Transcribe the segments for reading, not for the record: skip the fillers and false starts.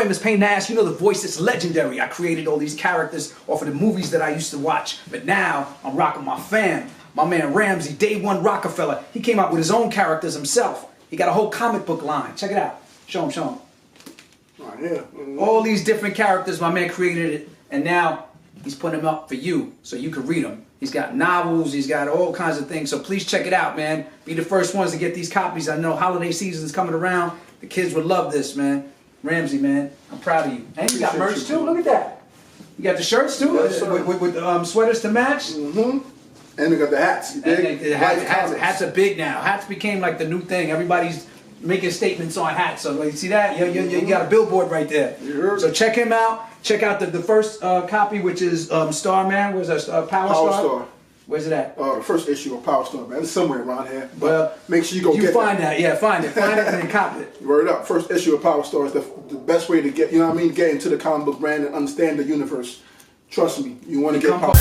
famous pain in the ass. You know the voice is legendary. I created all these characters off of the movies that I used to watch. But now I'm rocking my fam. My man Ramsey, Day One Rockefeller. He came out with his own characters himself. He got a whole comic book line. Check it out. Show him. Right here. All these different characters, my man created it. And now he's putting them up for you so you can read them. He's got novels, he's got all kinds of things. So please check it out, man. Be the first ones to get these copies. I know holiday season's coming around. The kids would love this, man. Ramsey, man, I'm proud of you. And you got merch too. Look at that. You got the shirts too, with sweaters to match. And we got the hats. Hats are big now. Hats became like the new thing. Everybody's making statements on hats. So you see that? You got a billboard right there. So check him out. Check out the first copy, which is Starman. Where's that? Power Star? Where's it at? The first issue of Power Star, man. It's somewhere around here. But well, make sure you go get it. Find that. Yeah, find it. Find it and then copy it. Word up. First issue of Power Star is the best way to get, you know what I mean, get into the comic book brand and understand the universe. Trust me. You want to get Power.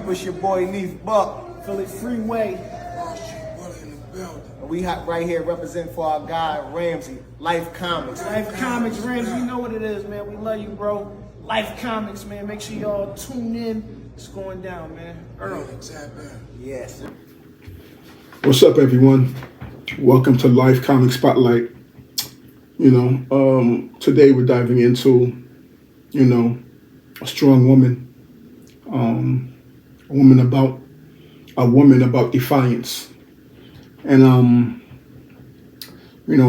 It's your boy Neef Buck, Philly Freeway. We right here representing for our guy Ramsey, Life Comics. Life Comics, Ramsey, you know what it is, man. We love you, bro. Life Comics, man. Make sure y'all tune in. It's going down, man. Early. Yes. What's up, everyone? Welcome to Life Comics Spotlight. Today we're diving into, a strong woman. A woman about defiance. And,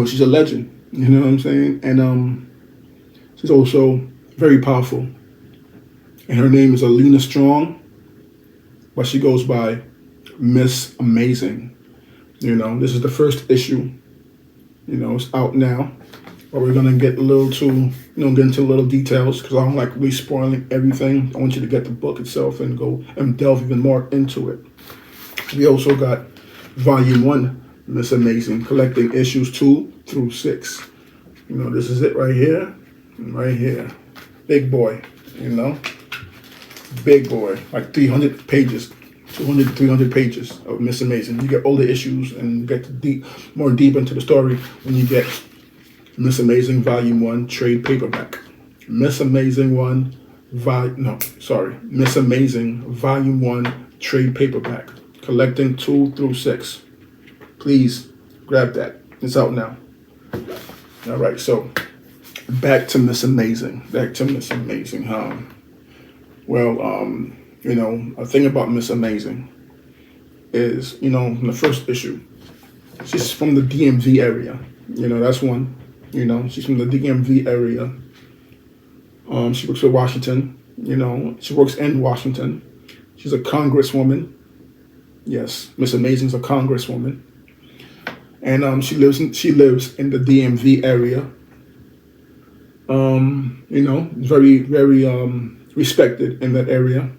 she's a legend, you know what I'm saying? And she's also very powerful. And her name is Alina Strong, but she goes by Miss Amazing. This is the first issue. It's out now. But we're gonna get get into little details because I don't like really spoiling everything. I want you to get the book itself and go and delve even more into it. We also got Volume 1, Miss Amazing, collecting issues 2 through 6. This is it right here. Big boy, big boy, like 300 pages, 200, 300 pages of Miss Amazing. You get all the issues and get more deep into the story when you get Miss Amazing Volume 1 trade paperback. Miss Amazing Miss Amazing Volume 1 trade paperback, collecting 2 through 6. Please grab that. It's out now. All right, so back to Miss Amazing. A thing about Miss Amazing is, in the first issue, she's from the DMV area. That's one. She's from the DMV area. She works for Washington. She works in Washington. She's a congresswoman. Yes, Miss Amazing's a congresswoman. And she lives in the DMV area. Very, very respected in that area.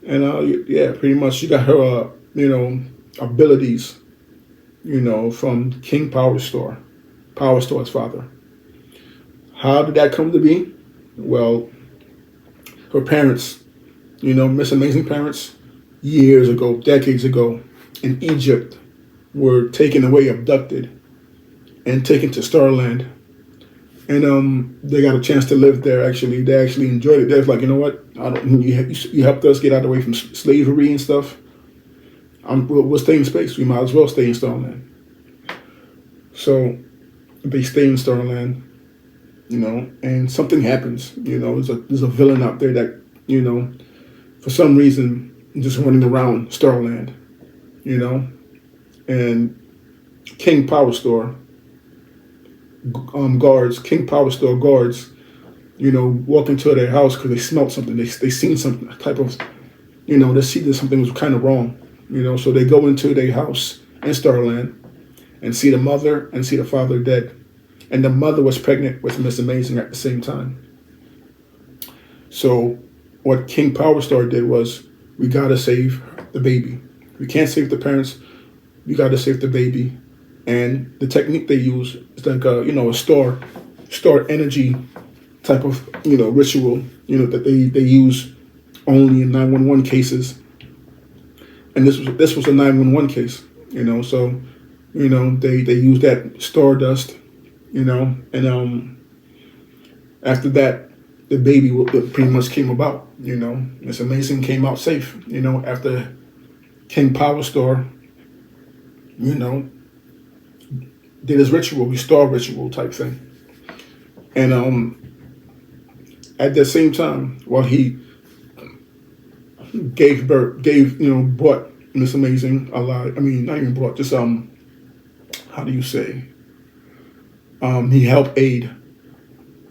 And yeah, pretty much she got her abilities, from King Power Store's father. How did that come to be? Well, her parents, Miss Amazing parents, years ago, decades ago, in Egypt, were taken away, abducted, and taken to Starland. And they got a chance to live there. Actually, they actually enjoyed it. They're like, you know what? You helped us get out of the way from slavery and stuff. We'll stay in space. We might as well stay in Starland. So they stay in Starland, and something happens. There's a villain out there that, for some reason, just running around Starland, and King Power Store guards, King Power Store guards, walk into their house because they smelled something. They seen some type of, they see that something was kind of wrong, So they go into their house in Starland and see the mother and see the father dead, and the mother was pregnant with Miss Amazing at the same time. So what King Power Store did was, we gotta save the baby. We can't save the parents. We gotta save the baby. And the technique they use is like a store energy type of ritual that they use only in 911 cases. And this was a 911 case, so they use that stardust, and after that the baby pretty much came about. Miss Amazing came out safe. After King Power Store, did his ritual, restore ritual type thing. And at the same time, while he brought Miss Amazing alive, I mean, not even brought, just, how do you say? He helped aid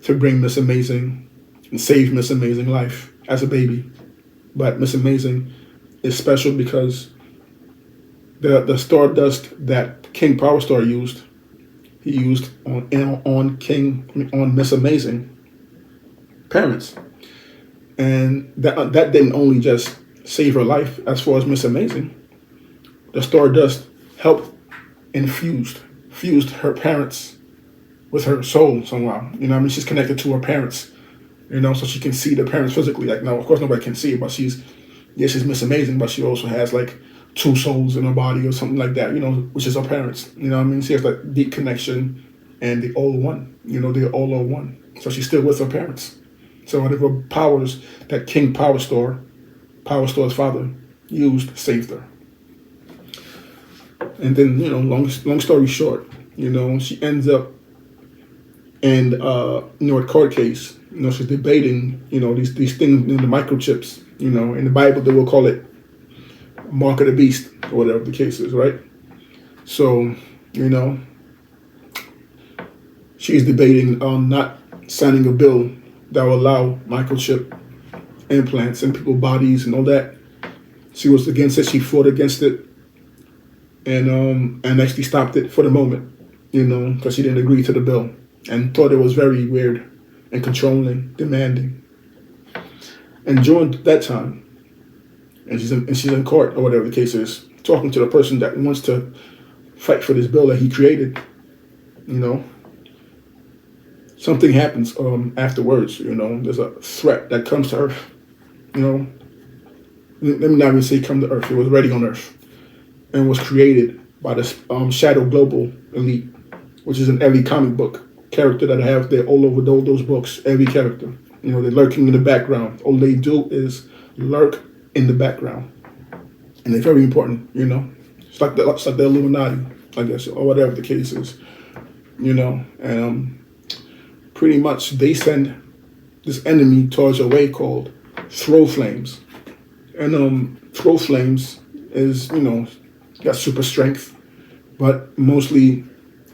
to bring Miss Amazing and save Miss Amazing life as a baby. But Miss Amazing is special because the stardust that King Power Star used, he used on Miss Amazing parents, and that didn't only just save her life. As far as Miss Amazing, the stardust helped fused her parents with her soul somehow. She's connected to her parents, so she can see the parents physically. Like, now, of course, nobody can see it, but she's Miss Amazing, but she also has like two souls in her body or something like that, which is her parents. She has that deep connection, and they all one. They're all one. So she's still with her parents. So whatever powers that King Power Store's father used, saved her. And then, long story short, she ends up in a court case. She's debating, these things, the microchips. In the Bible they will call it mark of the beast, or whatever the case is, right? So, she's debating on not signing a bill that will allow microchip implants in people's bodies and all that. She was against it. She fought against it, and actually stopped it for the moment, because she didn't agree to the bill and thought it was very weird and controlling, demanding. And during that time, and she's in court, or whatever the case is, talking to the person that wants to fight for this bill that he created, something happens afterwards. There's a threat that comes to Earth. Let me not even say come to Earth. It was already on Earth, and was created by the Shadow Global Elite, which is an every comic book character that I have there all over those books. Every character, they're lurking in the background. All they do is lurk in the background, and they're very important. It's like the Illuminati, I guess, or whatever the case is. And pretty much they send this enemy towards a way called Throw Flames, and Throw Flames is got super strength, but mostly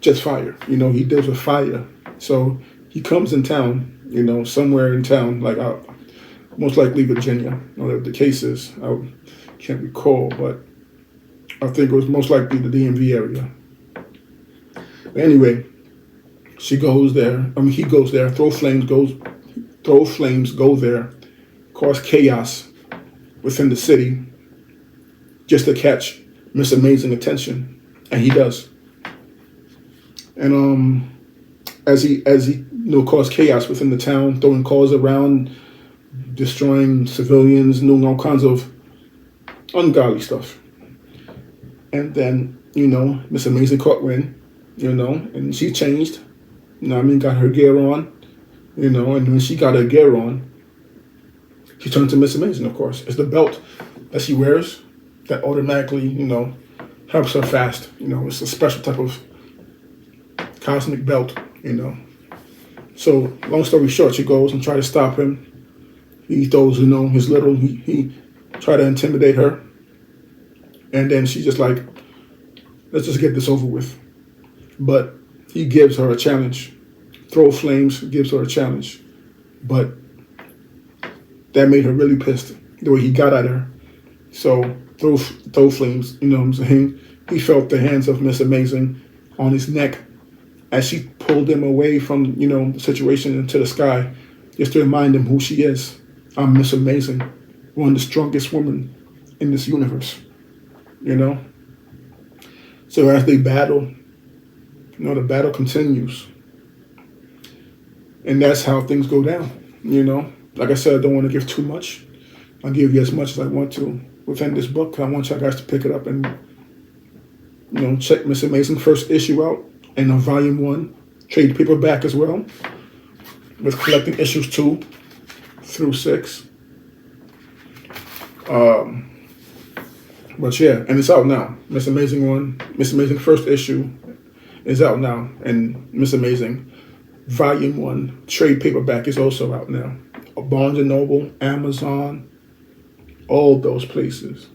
just fire. He deals with fire, so he comes in town. Somewhere in town, like most likely Virginia, whatever the case is. I can't recall, but I think it was most likely the DMV area. But anyway, she goes there. He goes there. Throw Flames go there, cause chaos within the city just to catch Miss Amazing attention, and he does. And as he caused chaos within the town, throwing cars around, destroying civilians, doing all kinds of ungodly stuff. And then, Miss Amazing caught wind, and she changed. Got her gear on, and when she got her gear on, she turned to Miss Amazing, of course. It's the belt that she wears that automatically, helps her fast. It's a special type of cosmic belt, So, long story short, she goes and tries to stop him. He throws, his little, he tried to intimidate her. And then she's just like, let's just get this over with. But he gives her a challenge. Throw Flames gives her a challenge. But that made her really pissed, the way he got at her. So, Throw Flames, he felt the hands of Miss Amazing on his neck as she pulled him away from, the situation into the sky, just to remind him who she is. I'm Miss Amazing, one of the strongest women in this universe, So as they battle, the battle continues. And that's how things go down, Like I said, I don't want to give too much. I'll give you as much as I want to within this book. I want you guys to pick it up and, check Miss Amazing first issue out. And on volume 1, trade paperback as well, with collecting issues 2 through 6. But yeah, and it's out now. Miss Amazing first issue is out now, and Miss Amazing volume 1 trade paperback is also out now. Barnes and Noble, Amazon, all those places.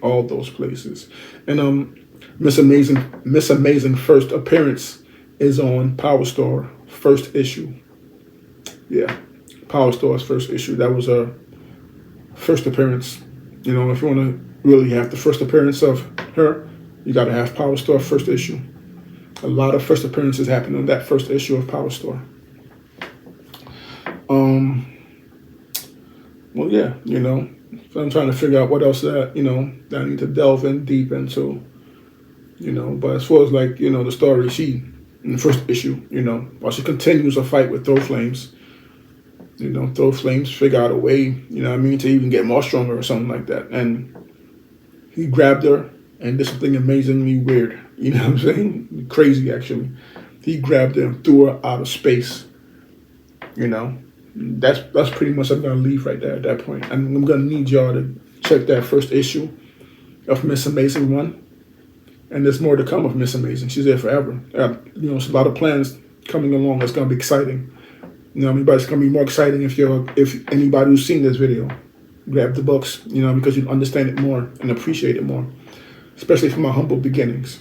And Miss Amazing first appearance is on Power Store first issue. Yeah, Power Store's first issue. That was a first appearance. If you want to really have the first appearance of her, you got to have Power Store first issue. A lot of first appearances happen in that first issue of Power Store. Well, yeah, so I'm trying to figure out what else that I need to delve in deep into. But as far as the story, she, in the first issue, while she continues a fight with Throw Flames, Throw Flames figure out a way, to even get more stronger or something like that. And he grabbed her and did something amazingly weird, crazy actually. He grabbed her and threw her out of space, That's pretty much I'm going to leave right there at that point. And I'm going to need y'all to check that first issue of Miss Amazing 1. And there's more to come of Miss Amazing. She's there forever. There's a lot of plans coming along. That's going to be exciting. But it's going to be more exciting if anybody who's seen this video, grab the books, because you understand it more and appreciate it more, especially from my humble beginnings,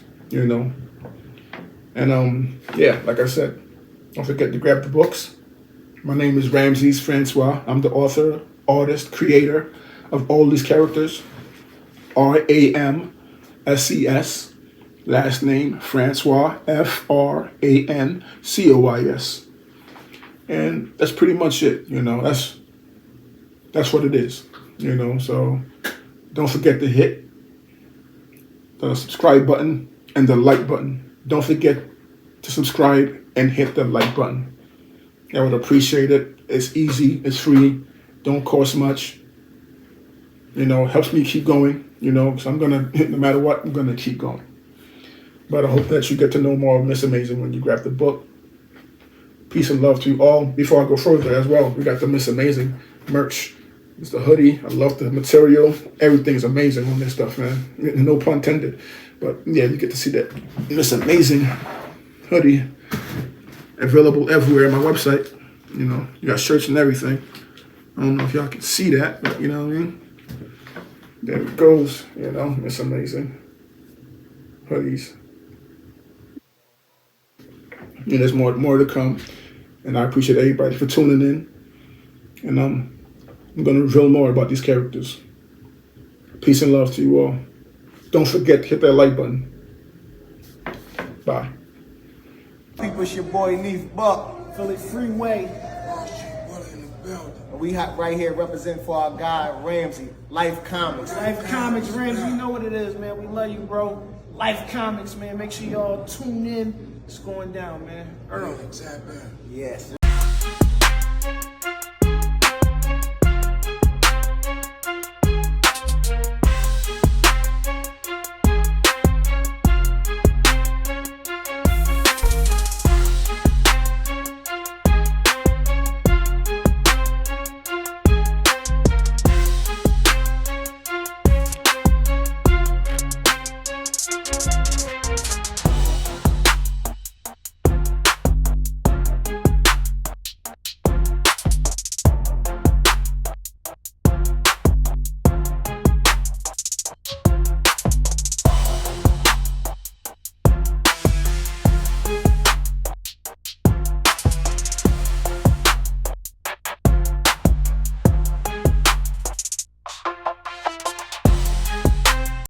And yeah, like I said, don't forget to grab the books. My name is Ramses Francois. I'm the author, artist, creator of all these characters. RAMSES. Last name, Francois, FRANCOIS. And that's pretty much it, That's what it is, So don't forget to hit the subscribe button and the like button. Don't forget to subscribe and hit the like button. I would appreciate it. It's easy, it's free, don't cost much. Helps me keep going, because I'm going to, no matter what, I'm going to keep going. But I hope that you get to know more of Miss Amazing when you grab the book. Peace and love to you all. Before I go further as well, we got the Miss Amazing merch. It's the hoodie. I love the material. Everything's amazing on this stuff, man. No pun intended. But yeah, you get to see that Miss Amazing hoodie available everywhere on my website. You got shirts and everything. I don't know if y'all can see that, but you know what I mean? There it goes, Miss Amazing hoodies. And there's more to come. And I appreciate everybody for tuning in. And I'm going to reveal more about these characters. Peace and love to you all. Don't forget to hit that like button. Bye. People, it's your boy Neef Buck, Philly Freeway. Oh shit, brother in the building. And we right here representing for our guy, Ramsey, Life Comics. Life Comics, Ramsey, you know what it is, man. We love you, bro. Life Comics, man. Make sure y'all tune in. It's going down, man. Early. Exactly. Yes.